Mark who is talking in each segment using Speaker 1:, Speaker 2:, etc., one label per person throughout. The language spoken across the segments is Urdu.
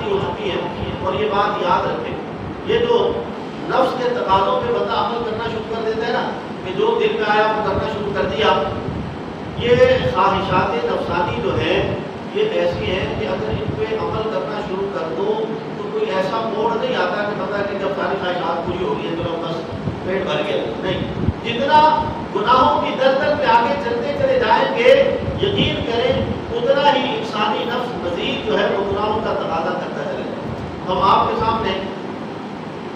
Speaker 1: شادی ہو چکی ہے. اور یہ بات یاد رکھیں، یہ جو نفس کے تقاضوں پہ بندہ عمل کرنا شروع کر دیتا ہے نا، کہ جو دل میں آیا وہ کرنا شروع کر دیا، یہ خواہشات نفسانی جو ہیں یہ ایسی ہیں کہ اگر ان پہ عمل کرنا شروع کر دو تو کوئی ایسا موڑ نہیں آتا کہ پتہ کہ جب ساری خواہشات پوری ہو گئی ہے چلو بس پیٹ بھر گیا. نہیں، جتنا گناہوں کی در در پہ آگے چلتے چلے جائیں گے، یقین کریں اتنا ہی انسانی نفس مزید جو ہے وہ گناہوں کا تقاضا کرتا چلے گا. ہم آپ کے سامنے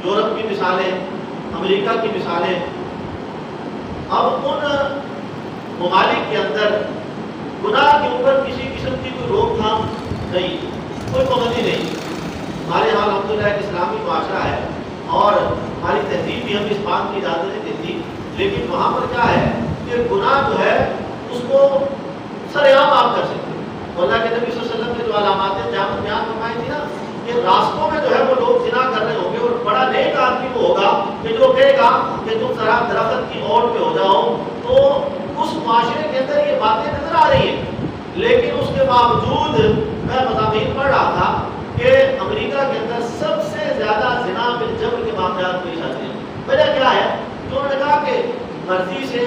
Speaker 1: یورپ کی مثالیں، امریکہ کی مثالیں، اب ان ممالک کے اندر گناہ کے اوپر کسی قسم کی کوئی روک تھام نہیں، کوئی پابندی نہیں. ہمارے یہاں الحمدللہ ایک اسلامی معاشرہ ہے اور ہماری تہذیب بھی ہمیں اس بات کی اجازت نہیں دیتی، لیکن وہاں پر کیا ہے کہ گناہ جو ہے اس کو سر عام آپ کر سکتے ہیں. اللہ کے نبی صلی اللہ علیہ وسلم نے جو علامات قیامت بیان فرمائی تھی نا، کہ راستوں میں جو ہے وہ لوگ زنا کر رہے ہوں گے، اور بڑا نیک آدمی وہ ہوگا کہ جو کہے گا کہ تم ذرا درخت کی اوٹ پہ ہو جاؤ. تو اس معاشرے کے اندر یہ باتیں نظر آ رہی ہیں، لیکن اس کے باوجود میں مضامین پڑھ رہا تھا کہ امریکہ کے اندر سب سے زیادہ زنا بالجبر کے معاملات پیش آتے ہیں. وجہ کیا ہے؟ تو انہوں نے کہا کہ مرضی سے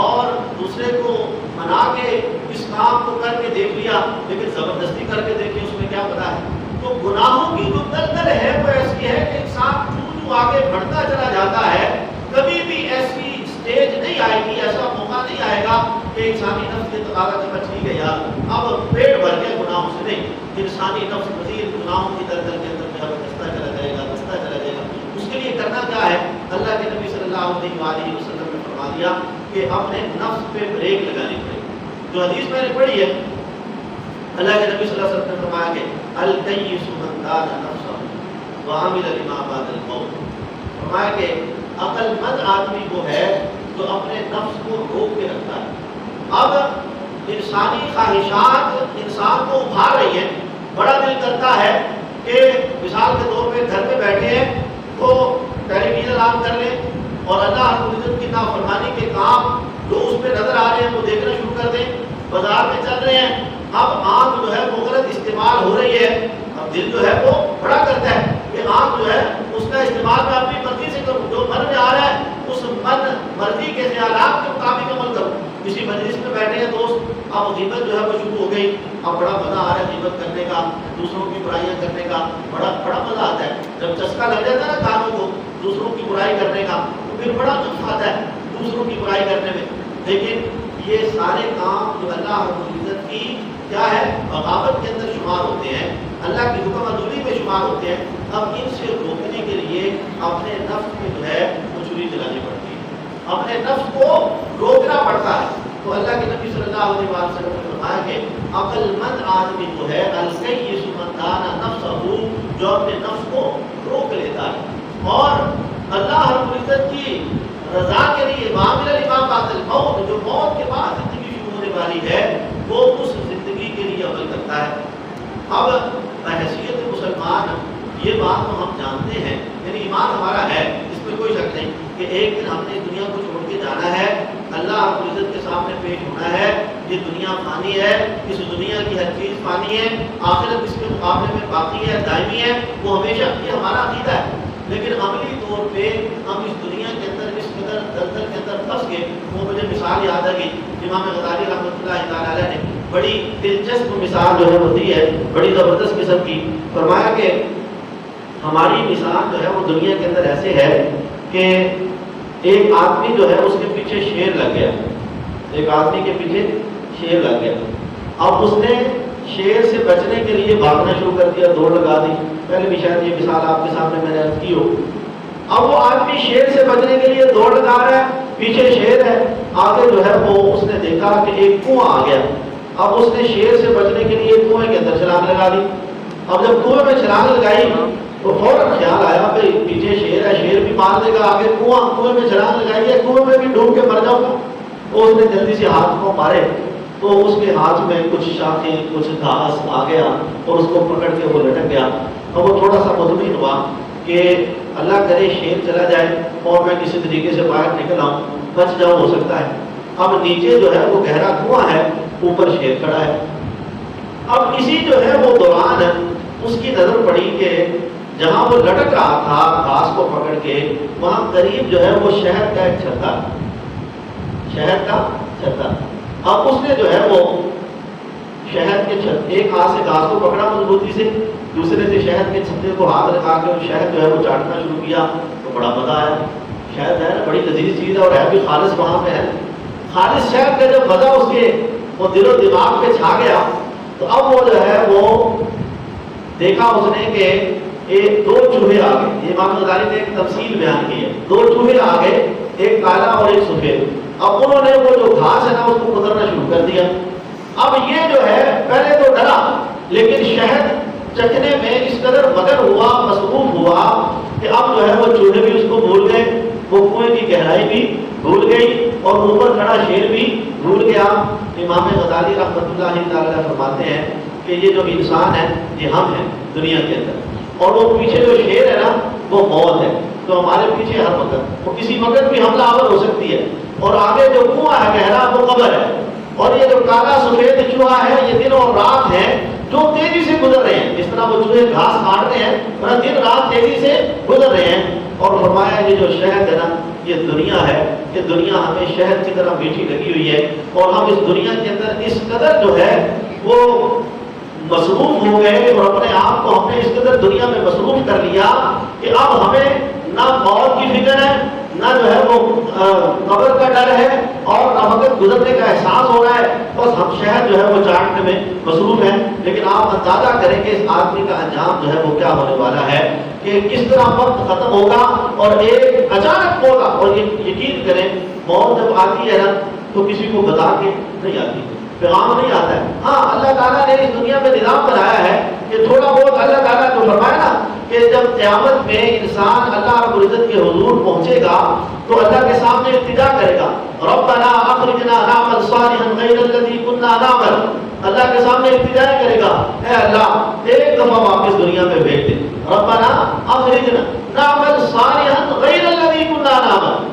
Speaker 1: اور دوسرے کو منا کے اس کام کو کر کے دیکھ لیا، لیکن زبردستی کر کے دیکھیں اس میں کیا پتا ہے. تو گناہوں کی جو دلدل ہے وہ ایسی ہے کہ انسان جو آگے بڑھتا چلا جاتا ہے، کبھی بھی ایسی اسٹیج نہیں آئے گی، ایسا موقع نہیں آئے گا کہ انسانی نفس کے تقاضا کے بچ ٹھیک ہے یار اب پیٹ بھر گیا گناہوں سے. نہیں، انسانی نفس مزید گناہوں کی دلدل کے اندر جو ہے دستہ چلا جائے گا، دستہ چلا جائے گا. اس کے لیے کرنا کیا ہے؟ اللہ کے نبی صلی اللہ علیہ وسلم نے فرما دیا کہ اپنے نفس پہ بریک لگانی پڑے. جو حدیث میں نے پڑھی ہے، اللہ کے نبی صلی اللہ علیہ وسلم نے فرمایا کہ الکیس من دان نفسہ وعمل لما بعد الموت. فرمایا کہ عقل مند آدمی وہ ہے جو اپنے نفس کو روک کے رکھتا ہے. اب انسانی خواہشات انسان کو ابھار رہی ہیں. بڑا دل کرتا ہے کہ مثال کے طور پہ گھر پہ بیٹھے ہیں تو ٹیلی ویژن آن کر لیں اور اللہ رب العزت کی نافرمانی کے کام جو اس پہ نظر آ رہے ہیں وہ دیکھنا شروع کر دیں. بازار میں چل رہے ہیں، اب آنکھ جو ہے وہ غلط استعمال ہو رہی ہے، اب دل جو ہے وہ بڑا کرتا ہے کہ آنکھ جو ہے اس کا استعمال میں اپنی مرضی سے کروں، جو من میں آ رہا ہے اس من مرضی کے خیالات کے مطابق عمل کروں. کسی مجلس میں بیٹھے ہیں دوست، اب غیبت جو ہے وہ شروع ہو گئی، اب بڑا مزہ آ رہا ہے غیبت کرنے کا، دوسروں کی برائیاں کرنے کا بڑا مزہ آتا ہے. جب چسکا لگ جاتا ہے نا کانوں کو دوسروں کی برائی کرنے کا تو پھر بڑا لطف آتا ہے دوسروں کی برائی کرنے میں. لیکن یہ سارے کام جو اللہ رب العزت کی کیا ہے بغاوت کے اندر شمار ہوتے ہیں، اللہ کی حکم عدولی میں شمار ہوتے ہیں. اب ان سے روکنے کے لیے اپنے نفس میں جو ہے وہ چھری چلانی پڑتی ہے، اپنے نفس کو روکنا پڑتا ہے. تو اللہ کے نبی صلی اللہ علیہ وسلم نے فرمایا کہ عقل مند آدمی جو ہے الکیس من دان نفسہ، جو اپنے نفس کو روک لیتا ہے اور اللہ رب العزت کی رضا کے لیے وعمل لما بعد الموت، جو موت کے بعد زندگی شروع ہونے والی ہے وہ اس زندگی کے لیے عمل کرتا ہے. اب بحیثیت مسلمان یہ بات تو ہم جانتے ہیں، یعنی ایمان ہمارا ہے، اس میں کوئی شک نہیں کہ ایک دن ہم نے دنیا کو چھوڑ کے جانا ہے، اللہ رب العزت کے سامنے پیش ہونا ہے. یہ دنیا فانی ہے، اس دنیا کی ہر چیز فانی ہے، آخرت اس کے مقابلے میں باقی ہے، دائمی ہے، وہ ہمیشہ. یہ ہمارا عقیدہ ہے. لیکن عملی طور پہ ہم اس دنیا کے اندر اس قدر دلدل کے اندر پھنس گئے. وہ مجھے مثال یاد آ گئی، امام غزالی رحمۃ اللہ تعالی علیہ نے بڑی دلچسپ مثال جو ہے وہ دی ہے، بڑی زبردست قسم کی. فرمایا کہ ہماری مثال جو ہے وہ دنیا کے اندر ایسے ہے کہ ایک آدمی جو ہے اس کے پیچھے شیر لگ گیا، ایک آدمی کے پیچھے شیر لگ گیا. اب اس نے شیر سے بچنے کے لیے بھاگنا شروع کر دیا، دوڑ لگا دی. پہلے بھی شاید یہ مثال آپ کے سامنے میں نے عرض کی ہو. اب وہ آدمی شیر سے بچنے کے لیے دوڑ لگا رہا ہے، پیچھے شیر ہے، آگے جو ہے وہ اس نے دیکھا کہ ایک کنواں آ گیا. اب اس نے شیر سے بچنے کے لیے کنویں کے اندر چھلانگ لگا دی. اب جب کنویں میں چھلانگ لگائی تو فوراً خیال آیا بھائی پیچھے شیر ہے، شیر بھی مار دے گا، آگے کنویں میں چھلانگ لگائی ہے، کنویں میں بھی ڈوب کے مر جاؤں گا. تو اس نے جلدی سے ہاتھ کو مارے تو اس کے ہاتھ میں کچھ شاخیں کچھ گھاس آ گیا اور اس کو پکڑ کے وہ لٹک گیا. اب وہ تھوڑا سا مطمئن ہوا کہ اللہ کرے شیر چلا جائے اور میں کسی طریقے سے باہر نکل آؤں، بچ جاؤں، ہو سکتا ہے. اب نیچے جو ہے وہ گہرا کنواں ہے، اوپر شیر کھڑا ہے. اب اسی جو ہے وہ دوران اس کی نظر پڑی کہ جہاں وہ لٹک رہا تھا گھاس کو پکڑ کے، وہاں قریب جو ہے وہ شہد کا ایک چھتا، شہد کا چھتا۔ اب اس نے جو ہے وہ شہد کے چھت، ایک ہاتھ سے گھاس کو پکڑا مضبوطی سے، دوسرے سے شہد کے چھتے کو ہاتھ لگا کے شہد جو ہے وہ چاٹنا شروع کیا، تو بڑا مزہ آیا۔ شہد ہے نا بڑی لذیذ چیز ہے، اور ہے بھی خالص وہاں پہ ہے۔ خالص شہد کا جب مزہ اس کے وہ دل و دماغ پہ چھا گیا، تو اب وہ جو ہے وہ دیکھا اس نے کہ ایک دو چوہے آ گئے۔ امام غزالی نے ایک تفصیل بیان کی ہے، دو چوہے آ گئے، ایک کالا اور ایک سفید۔ اب انہوں نے وہ جو گھاس ہے نا اس کو کترنا شروع کر دیا۔ اب یہ جو ہے پہلے تو ڈرا، لیکن شہد چکھنے میں اس قدر مگن ہوا، مصروف ہوا کہ اب جو ہے وہ چوہے بھی اس کو بھول گئے، وہ کنویں کی گہرائی بھی بھول گئی، اور اوپر کھڑا شیر بھی بھول گیا۔ امام غزالی رحمۃ اللہ تعالی فرماتے ہیں کہ یہ جو انسان ہے یہ ہم ہیں دنیا کے اندر، اور وہ پیچھے جو شیر ہے نا وہ موت ہے، تو ہمارے پیچھے ہر وقت وہ کسی وقت بھی حملہ آور ہو سکتی ہے، اور آگے جو کنواں ہے گہرا وہ قبر ہے، اور یہ جو کالا سفید چوہا ہے یہ دن اور رات ہے جو تیزی سے گزر رہے ہیں، جس طرح وہ چوہے گھاس کاٹتے ہیں اور دن رات تیزی سے گزر رہے ہیں۔ اور فرمایا یہ جو شہد ہے نا یہ دنیا ہے، کہ دنیا ہمیں شہد کی طرح میٹھی لگی ہوئی ہے، اور ہم اس دنیا کے اندر اس قدر جو ہے وہ مصروف ہو گئے، اور اپنے آپ کو ہم نے اس قدر دنیا میں مصروف کر لیا کہ اب ہمیں نہ موت کی فکر ہے، نہ جو ہے وہ قبر کا ڈر ہے، اور نہ وقت گزرنے کا احساس ہو رہا ہے، بس ہم شہد جو ہے وہ چاٹنے میں مصروف ہیں۔ لیکن آپ اندازہ کریں کہ اس آدمی کا انجام جو ہے وہ کیا ہونے والا ہے، کہ کس طرح وقت ختم ہوگا، اور ایک اچانک ہوگا۔ اور یہ یقین کریں موت جب آتی ہے نا تو کسی کو بتا کے نہیں آتی، پیغام نہیں آتا ہے۔ ہاں اللہ تعالیٰ نے اس دنیا میں نظام بنایا ہے کہ تھوڑا بہت اللہ تعالیٰ کو فرمایا نا کہ جب قیامت میں انسان اللہ رب العزت کے حضور پہنچے گا تو اللہ کے سامنے التجا کرے گا، ربنا اخرجنا نعمل صالحا غیر الذی کنا نعمل۔ اللہ کے سامنے التجا کرے گا، اے اللہ ایک دفعہ واپس دنیا میں بھیج دے، ربنا اخرجنا نعمل صالحا غیر الذی کنا نعمل۔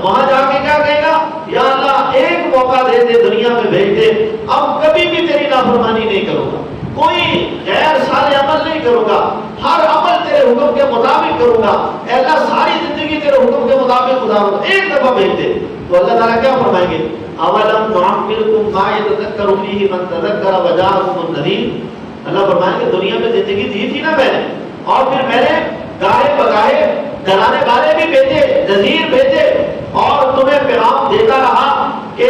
Speaker 1: وہاں جا کے کیا کہے گا، یا اللہ ایک موقع دے دے، دنیا میں بھیج دے، اب کبھی بھی تیری نافرمانی نہیں کروں گا، کوئی غیر صالح عمل نہیں کروں گا، ہر عمل تیرے حکم کے مطابق کروں گا، اے اللہ ساری زندگی تیرے حکم کے مطابق گزاروں گا، ایک دفعہ بھیج دے۔ تو اللہ تعالیٰ کیا فرمائیں گے، اولم نعمرکم ما یتذکر فیہ من تذکر وجاءکم النذیر۔ اللہ فرمائیں گے دنیا میں زندگی دی تھی نا میں نے، اور پھر میں نے گاہے بگاہے ڈرانے والے بھی بھیجے، نذیر بھیجے، اور تمہیں پیغام دیتا رہا کہ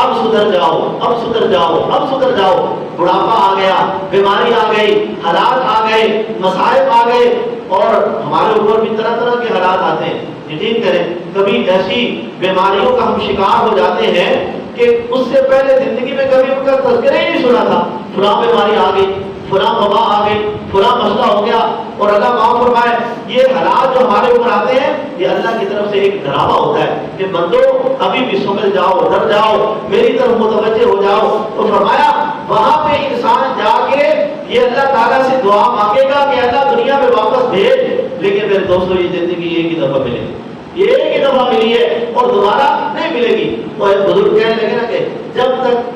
Speaker 1: اب سدھر جاؤ، اب سدھر جاؤ، اب سدھر جاؤ۔ بڑھاپا آ گیا، بیماری آ گئی، حالات آ گئے، مصائب آ گئے، اور ہمارے اوپر بھی طرح طرح کے حالات آتے ہیں۔ یقین کریں کبھی ایسی بیماریوں کا ہم شکار ہو جاتے ہیں کہ اس سے پہلے زندگی میں کبھی ان کا تذکرہ ہی نہیں سنا تھا، فلاں بیماری آ گئی، فلاں وبا آ گئی، فلاں مسئلہ ہو گیا، اور اللہ معاف فرمائے یہ حالات جو ہمارے اوپر آتے ہیں یہ اللہ کی طرف سے ایک ڈراوا ہوتا ہے کہ بندو ابھی بھی سمجھ جاؤ، ڈر جاؤ، میری طرف متوجہ ہو جاؤ۔ تو فرمایا وہاں پہ انسان جا کے یہ اللہ تعالیٰ سے دعا مانگے گا کہ اللہ دنیا میں واپس بھیج، لیکن میرے دوستو یہ زندگی ایک ہی دفعہ ملے گی، یہ ایک ہی دفعہ ملی ہے اور دوبارہ نہیں ملے گی۔ اور ایک بزرگ کہنے لگے نا کہ جب تک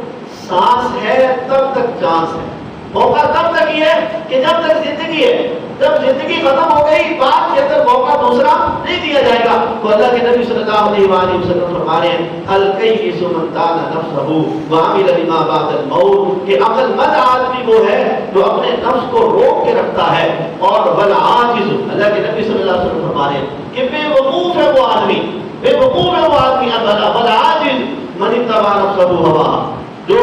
Speaker 1: سانس ہے تب تک چانس ہے، موقع تب تک ہی ہے کہ جب تک زندگی ہے، جب زندگی ختم ہو گئی بعد کے اندر موقع دوسرا نہیں دیا جائے گا۔ تو اللہ کے نبی صلی اللہ علیہ وآلہ وسلم فرما رہے ہیں الکیس من دان نفسہ وعمل لما بعد الموت، کہ عقل مند آدمی وہ ہے جو اپنے نفس کو روک کے رکھتا ہے، اور والعاجز، اللہ کے نبی صلی اللہ علیہ وسلم فرما رہے ہیں کہ بے وقوف ہے وہ آدمی، بے وقوف ہے وہ آدمی، والعاجز من اتبع نفسہ ہواہ، جو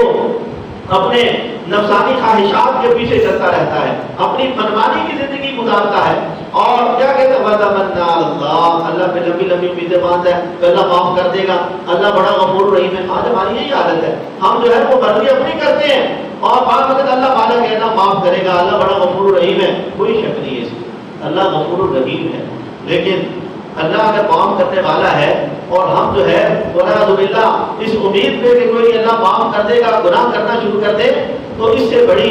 Speaker 1: اپنے نفسانی خواہشات کے پیچھے چلتا رہتا ہے، اپنی منمانی کی زندگی گزارتا ہے، اور کیا کہتے ہیں وَتَمَنَّا اللَّهَ، اللہ پہ لمبی لمبی امیدیں باندھتا ہے کہ اللہ معاف کر دے گا، اللہ بڑا غفور رحیم ہے۔ آج ہماری یہی عادت ہے، ہم جو ہے وہ مرضی اپنی کرتے ہیں، اور بعض وقت اللہ مالک ہے، اللہ معاف کرے گا، اللہ بڑا غفور رحیم ہے، کوئی شک نہیں ہے اس میں، اللہ غفور رحیم ہے، لیکن اللہ اگر معاف کرنے والا ہے اور ہم جو ہے والعیاذ باللہ اس امید پہ کہ کوئی اللہ معاف کر دے گا گناہ کرنا شروع کر دے، تو اس سے بڑی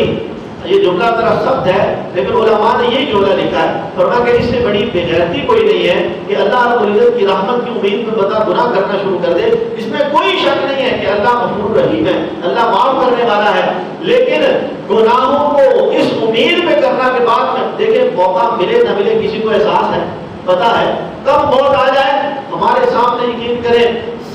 Speaker 1: یہ جملہ ذرا سخت ہے لیکن علماء نے یہی جملہ لکھا ہے، فرمایا کہ اس سے بڑی بے غیرتی کوئی نہیں ہے کہ اللہ رب العزت کی رحمت کی امید میں بندہ گناہ کرنا شروع کر دے۔ اس میں کوئی شک نہیں ہے کہ اللہ غفور رحیم ہے، اللہ معاف کرنے والا ہے، لیکن گناہوں کو اس امید میں کرنا کے بعد میں دیکھیں موقع ملے نہ ملے کسی کو احساس ہے، پتا ہے کب موت آ جائے ہمارے سامنے۔ یقین کریں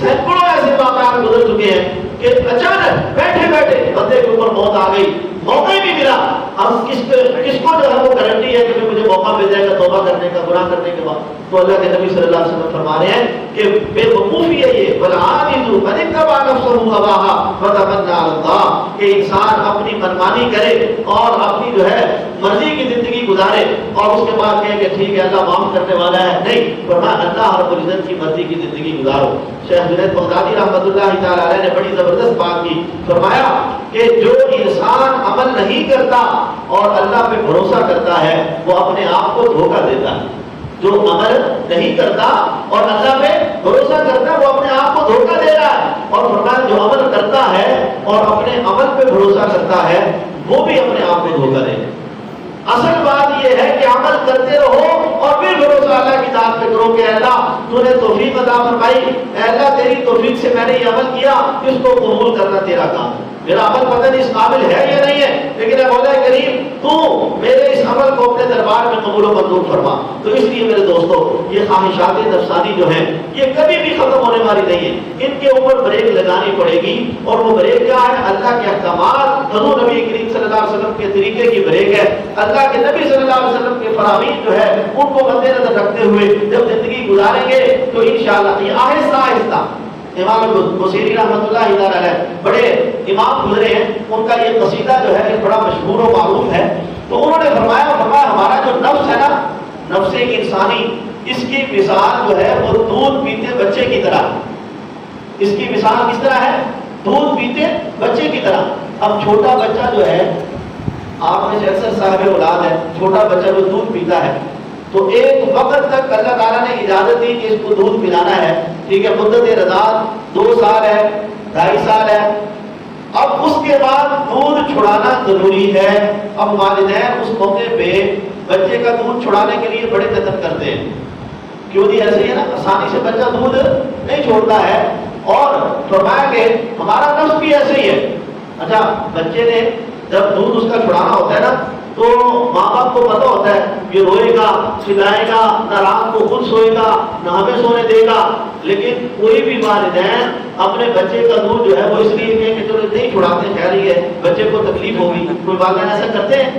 Speaker 1: سینکڑوں ایسے واقعات گزر چکے ہیں کہ اچانک بیٹھے بیٹھے بندے کے اوپر موت آ گئی، موقع ہی نہیں ملا۔ اب کس کو جو ہے وہ گارنٹی ہے کہ مجھے موقع مل جائے گا توبہ کرنے کا، گناہ کرنے کے بعد؟ تو اللہ کے نبی صلی اللہ علیہ وسلم فرما رہے ہیں کہ بے وقوفی ہے یہ، والعاجز من اتبع نفسه هواها فتمنى على الله، کہ انسان اپنی منمانی کرے اور اپنی جو ہے مرضی کی زندگی گزارے اور اس کے بعد کہے کہ ٹھیک ہے اللہ معاف کرنے والا ہے۔ نہیں، فرمایا اللہ رب العزت کی مرضی کی زندگی گزارو۔ شیخ جنید بغدادی رحمۃ اللہ تعالی علیہ نے بڑی زبردست بات کی، فرمایا کہ جو انسان عمل نہیں کرتا اور اللہ پہ بھروسہ کرتا ہے وہ اپنے آپ کو دھوکہ دیتا ہے۔ جو عمل نہیں کرتا اور اللہ پہ بھروسہ کرتا ہے وہ اپنے آپ کو دھوکہ دے رہا ہے، اور فرمایا جو عمل کرتا ہے اور اپنے عمل پہ بھروسہ کرتا ہے وہ بھی اپنے آپ کو دھوکہ دے۔ اصل بات یہ ہے کہ عمل کرتے رہو اور پھر بھروسہ اللہ کی ذات پہ کرو کہ اے اللہ تو نے توفیق عطا فرمائی، اے اللہ تیری توفیق سے میں نے یہ عمل کیا، اس کو قبول کرنا تیرا کام ہے۔ میرا عمل پتہ نہیں اس قابل ہے یا نہیں ہے، لیکن اے مولا کریم تو میرے اس عمل کو اپنے دربار میں قبول و منظور فرما۔ تو اس لیے میرے دوستو یہ خواہشات نفسانی جو ہیں یہ کبھی بھی ختم ہونے والی نہیں ہے، ان کے اوپر بریک لگانی پڑے گی، اور وہ بریک کیا ہے؟ اللہ کے احکامات، حضور نبی کریم صلی اللہ علیہ وسلم کے طریقے کی بریک ہے۔ اللہ کے نبی صلی اللہ علیہ وسلم کے فرامین جو ہے ان کو مد نظر رکھتے ہوئے جب زندگی گزاریں گے تو انشاءاللہ یہ آہستہ آہستہ۔ امام بصیری رحمۃ اللہ تعالی علیہ بڑے امام گزرے ہیں، ان کا یہ قصیدہ جو ہے یہ بڑا مشہور و معروف ہے، تو انہوں نے فرمایا ہمارا جو نفس ہے نا، نفس انسانی، اس کی مثال جو ہے وہ دودھ پیتے بچے کی طرح۔ اس کی مثال کس طرح ہے؟ دودھ پیتے بچے کی طرح۔ اب چھوٹا بچہ جو ہے، آپ میں سے اکثر صاحب اولاد ہے، چھوٹا بچہ جو دودھ پیتا ہے تو ایک وقت تک اللہ تعالیٰ نے اجازت دی کہ اس کو دودھ پلانا ہے، ٹھیک ہے، مدت رضاعت 2 سال ہے، 2.5 سال ہے۔ اب اس کے بعد دودھ چھڑانا ضروری ہے۔ اب والدین اس موقع پہ بچے کا دودھ چھڑانے کے لیے بڑے جتن کرتے ہیں، کیوں نہیں؟ ایسے ہی ہے نا، آسانی سے بچہ دودھ نہیں چھوڑتا ہے، اور فرمایا کہ ہمارا نفس بھی ایسے ہی ہے۔ اچھا، بچے نے جب دودھ اس کا چھڑانا ہوتا ہے نا تو ماں باپ کو پتہ ہوتا ہے کہ روئے گا، چلائے گا، نہ رات کو خود سوئے گا نہ ہمیں سونے دے گا، لیکن کوئی بھی والدین اپنے بچے کا دودھ جو ہے وہ اس لیے کہ چلو نہیں چھڑاتے، خیر ہی ہے، بچے کو تکلیف ہوگی، کوئی والدین ایسا کرتے ہیں؟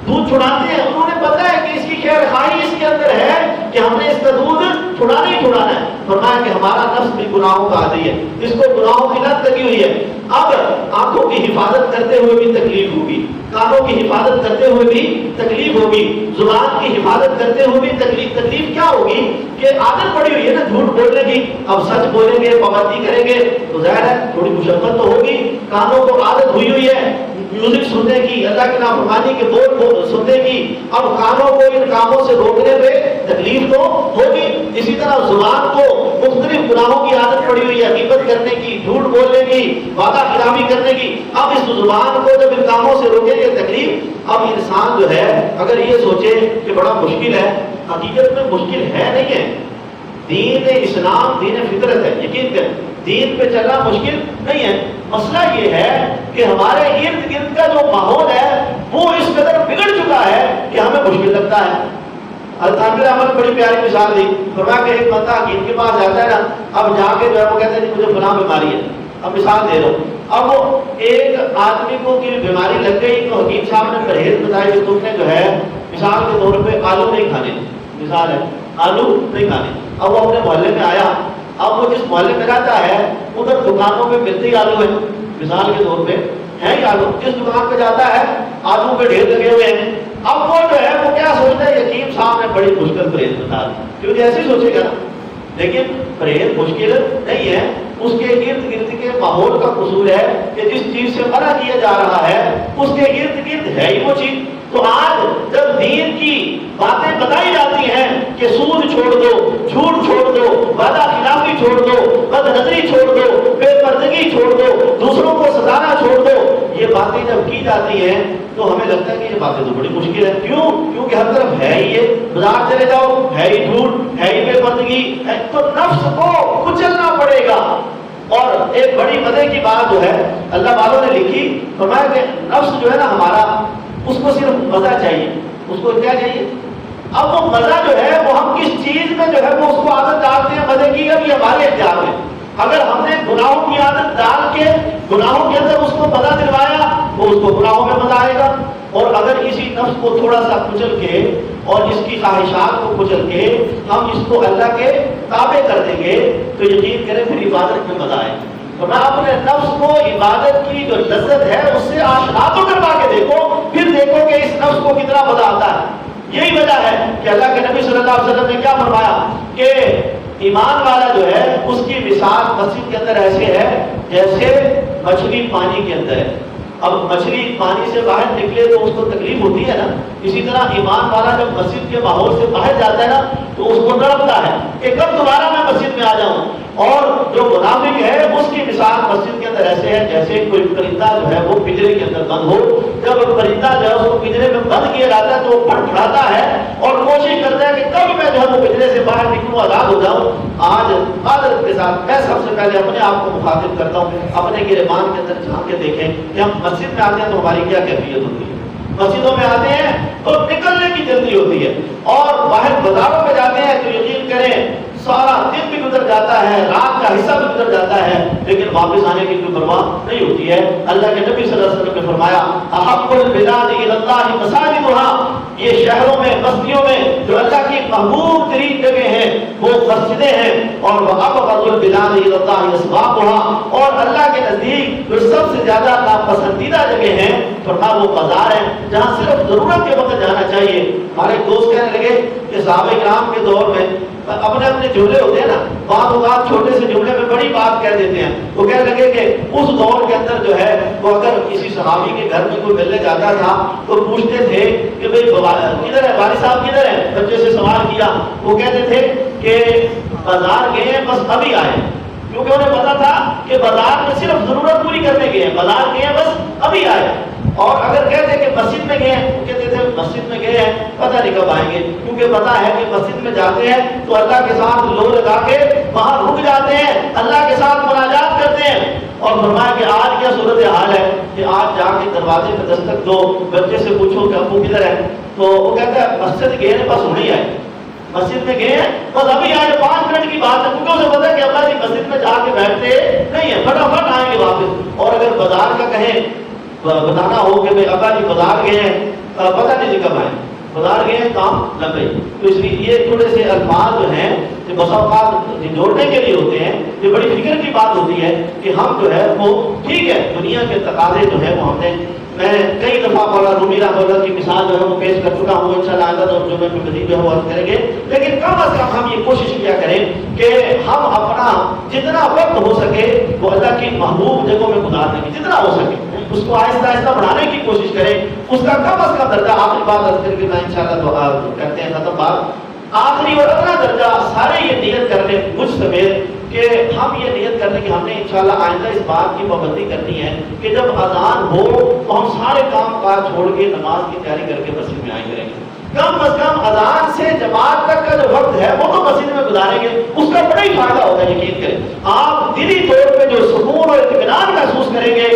Speaker 1: دودھ چھڑاتے ہیں، انہوں نے پتہ ہے کہ اس کی خیر خواہی اس کے اندر ہے کہ ہم نے اس کا دودھ چھڑانا ہی چھڑانا ہے۔ فرمایا کہ ہمارا نفس بھی گناہوں کا عادی ہے، اس کو گناہوں کی لت لگی ہوئی ہے۔ اب آنکھوں کی حفاظت کرتے ہوئے بھی تکلیف ہوگی، کانوں کی حفاظت کرتے ہوئے بھی تکلیف ہوگی، زبان کی حفاظت کرتے ہوئے بھی تکلیف کیا ہوگی کہ عادت پڑی ہوئی ہے نا جھوٹ بولنے کی۔ اب سچ بولیں گے، پابندی کریں گے تو ظاہر ہے تھوڑی مشقت تو ہوگی۔ کانوں کو عادت ہوئی ہے میوزک سننے کی، اللہ کی نافرمانی کے بول سننے کی، اب کانوں کو ان کاموں سے روکنے پہ تکلیف تو ہوگی۔ اسی طرح زبان کو مختلف گناہوں کی عادت پڑی ہوئی ہے، غیبت کرنے کی، جھوٹ بولنے کی، وعدہ خلافی کرنے کی۔ اب اس زبان کو جب ان کاموں سے روکیں گے تکلیف۔ اب انسان جو ہے اگر یہ سوچے کہ بڑا مشکل ہے، حقیقت میں مشکل ہے نہیں ہے۔ دین اسلام دین فطرت ہے، یقین کریں دین پہ چلنا مشکل نہیں ہے۔ مسئلہ یہ ہے کہ ہمارے ارد گرد کا جو ماحول ہے وہ اس قدر بگڑ چکا ہے کہ ہمیں مشکل لگتا ہے۔ الحمد احمد بڑی پیاری مثال دی، فرمایا کہ ایک بندہ حکیم کے پاس جاتا ہے نا، اب جا کے جو ہے وہ کہتے ہیں مجھے فلاں بیماری ہے، اب مثال دے دو۔ اب وہ ایک آدمی کو کی بیماری لگ گئی تو حکیم صاحب نے پرہیز بتایا کہ تم نے جو ہے مثال کے طور پہ آلو نہیں کھانے، مثال ہے آلو نہیں کھانے۔ اب وہ اپنے محلے میں آیا، اب وہ جس محلے میں رہتا ہے ادھر دکانوں پہ ملتے ہی آلو ہے، مثال کے طور پہ ہے ہی آلو، جس دکان پہ جاتا ہے آلو پہ ڈھیر لگے ہوئے ہیں۔ اب وہ جو ہے وہ کیا سوچتا ہے، حکیم صاحب نے بڑی مشکل پرہیز بتا دی، کیونکہ ایسے ہی سوچے گا نا، لیکن پرہیز مشکل نہیں ہے، اس کے ارد گرد کے ماحول کا قصور ہے کہ جس چیز سے منع کیا جا رہا ہے اس کے ارد گرد ہے ہی وہ چیز۔ تو آج جب دین کی باتیں بتائی جاتی ہیں کہ سود چھوڑ دو، جھوٹ چھوڑ دو، وعدہ خلافی چھوڑ دو، بد نظری چھوڑ دو، بے پردگی چھوڑ دو، دوسروں کو ستانا چھوڑ دو. یہ باتیں جب کی جاتی ہیں تو ہمیں لگتا ہے کہ یہ باتیں تو بڑی مشکل ہے. کیوں؟ کیونکہ ہر طرف ہے ہی یہ. بازار چلے جاؤ ہے ہی جھوٹ، ہے ہی بے پردگی، تو نفس کو کچلنا پڑے گا. اور ایک بڑی مزے کی بات جو ہے اللہ والوں نے لکھی، فرمایا کہ نفس جو ہے نا ہمارا، اس کو صرف مزہ چاہیے. اس کو کیا چاہیے؟ اب وہ مزہ جو ہے وہ ہم کس چیز میں جو ہے وہ اس کو عادت ڈالتے ہیں مزے کی، اب یہ ہمارے اختیار میں. اگر ہم نے گناہوں کی عادت ڈال کے گناہوں کے اندر اس کو مزہ دلوایا تو اس کو گناہوں میں مزہ آئے گا. اور اگر اسی نفس کو تھوڑا سا کچل کے اور اس کی خواہشات کو کچل کے ہم اس کو اللہ کے تابع کر دیں گے تو یقین کریں پھر عبادت میں مزہ آئے. تو میں اپنے نفس کو عبادت کی جو لذت ہے اس سے آشنا تو کروا کے دیکھو، پھر دیکھو کہ اس نفس کو کتنا مزہ آتا ہے. یہی وجہ ہے کہ اللہ کے نبی صلی اللہ علیہ وسلم نے کیا فرمایا کہ ایمان والا جو ہے اس کی مثال مسجد کے اندر ایسے ہے جیسے مچھلی پانی کے اندر ہے. اب مچھلی پانی سے باہر نکلے تو اس کو تکلیف ہوتی ہے نا، اسی طرح ایمان والا جب مسجد کے ماحول سے باہر جاتا ہے نا تو اس کو تڑپتا ہے کہ کب دوبارہ میں مسجد میں آ جاؤں. اور جو منافق ہے اس کی مثال مسجد کے اندر ایسے ہے جیسے کوئی پرندہ جو ہے وہ پنجرے کے اندر بند ہو. جب پرندہ جو ہے اس کو پنجرے میں بند کیا جاتا ہے تو وہ پھڑپھڑاتا ہے اور کوشش کرتا ہے کہ کب میں جو ہے وہ پنجرے سے باہر نکلوں، آزاد ہو جاؤں. آج عادت کے ساتھ میں سب سے پہلے اپنے آپ کو مخاطب کرتا ہوں، اپنے گریبان کے اندر جھانک کے دیکھیں کہ ہم مسجد میں آتے ہیں تو ہماری کیا کیفیت ہوتی ہے. مسجدوں میں آتے ہیں تو نکلنے کی جلدی ہوتی ہے، اور باہر بازاروں میں جاتے ہیں تو یقین کریں سارا دن بھی گزر جاتا ہے، رات کا حصہ بھی گزر جاتا ہے، لیکن واپس آنے کی کوئی پرواہ نہیں ہوتی ہے. اللہ کے نبی صلی اللہ علیہ وسلم نے فرمایا احب البلاد الی اللہ مساجدها، یہ شہروں میں بستیوں میں جو اللہ کی محبوب ترین جگہ ہیں وہ مسجدیں ہیں. اور وابغض البلاد الی اللہ اسواقها، اور اللہ کے نزدیک جو سب سے زیادہ ناپسندیدہ جگہ ہیں فرمایا وہ بازار ہیں جہاں صرف ضرورت کے وقت جانا چاہیے. ہمارے دوست کہنے لگے کہ صحابہ کرام کے دور میں اپنے اپنے جملے ہوتے ہیں نا، بعض اوقات چھوٹے سے جملے میں بڑی بات کہہ دیتے ہیں. وہ کہنے لگے کہ اس دور کے اندر جو ہے وہ اگر کسی صحابی کے گھر میں کوئی ملنے جاتا تھا تو پوچھتے تھے کہ بھئی کدھر ہے والد صاحب، کدھر ہے؟ بچے سے سوال کیا، وہ کہتے تھے کہ بازار گئے ہیں بس ابھی آئے، کیونکہ انہیں پتا تھا کہ بازار میں صرف ضرورت پوری کرنے گئے ہیں، بازار گئے ہیں بس ابھی آئے. اور اگر کہتے کہ مسجد میں گئے ہیں تو کہتے تھے مسجد میں گئے ہیں پتہ نہیں کب آئیں گے، کیونکہ پتہ ہے کہ مسجد میں جاتے ہیں تو اللہ کے ساتھ لو لگا کے وہاں رک جاتے ہیں، اللہ کے ساتھ مناجات کرتے ہیں. اور فرمایا کہ آج کیا صورت حال ہے کہ آج جا کے دروازے پہ دستک دو، بچے سے پوچھو کہ ابو کدھر ہے، تو وہ کہتا ہے مسجد گئے ہیں بس ہونے ہی آئے، مسجد میں گئے ہیں بس ابھی آئے، 5 منٹ کی بات ہے، کیونکہ اسے پتا ہے کہ ابا جی مسجد میں جا کے بیٹھتے نہیں ہیں، فٹافٹ آئیں گے واپس. اور اگر بازار کا کہیں بتانا ہو کہ بھائی ابا جی بازار گئے ہیں پتہ نہیں کب آئے، بازار گئے ہیں کام لگ گئی. تو اس لیے یہ تھوڑے سے الفاظ جو ہیں کہ بس اوقات جوڑنے کے لیے ہوتے ہیں. یہ بڑی فکر کی بات ہوتی ہے کہ ہم جو ہے وہ ٹھیک ہے دنیا کے تقاضے جو ہے وہ ہم نے، میں کئی دفعہ مولانا رومی رحمۃ اللہ کی مثال جو ہے وہ پیش کر چکا ہوں، انشاءاللہ آئندہ تو جو میں مزید جو ہے وہ عرض کریں گے. لیکن کم از کم ہم یہ کوشش کیا کریں کہ ہم اپنا جتنا وقت ہو سکے وہ اللہ کی محبوب جگہوں میں گزارنے کی جتنا ہو سکے اس کو آہستہ آہستہ بڑھانے کی کوشش کریں. اس کا کم از کم درجہ آخری بات عرض کر کے میں انشاءاللہ کرتے ہیں ختم بات. آخری اور اپنا درجہ سارے یہ نیت کر لیں مجھ سمیت کہ ہم یہ نیت کر لیں کہ ہم نے انشاءاللہ آئندہ اس بات کی پابندی کرنی ہے کہ جب اذان ہو تو ہم سارے کام کاج چھوڑ کے نماز کی تیاری کر کے مسجد میں آئیں کریں گے. کم از کم اذان سے جماعت تک کا جو وقت ہے وہ تو مسجد میں گزاریں گے، اس کا بڑا ہی فائدہ ہوگا. یقین کریں آپ دلی طور پہ جو سکون اور اطمینان محسوس کریں گے.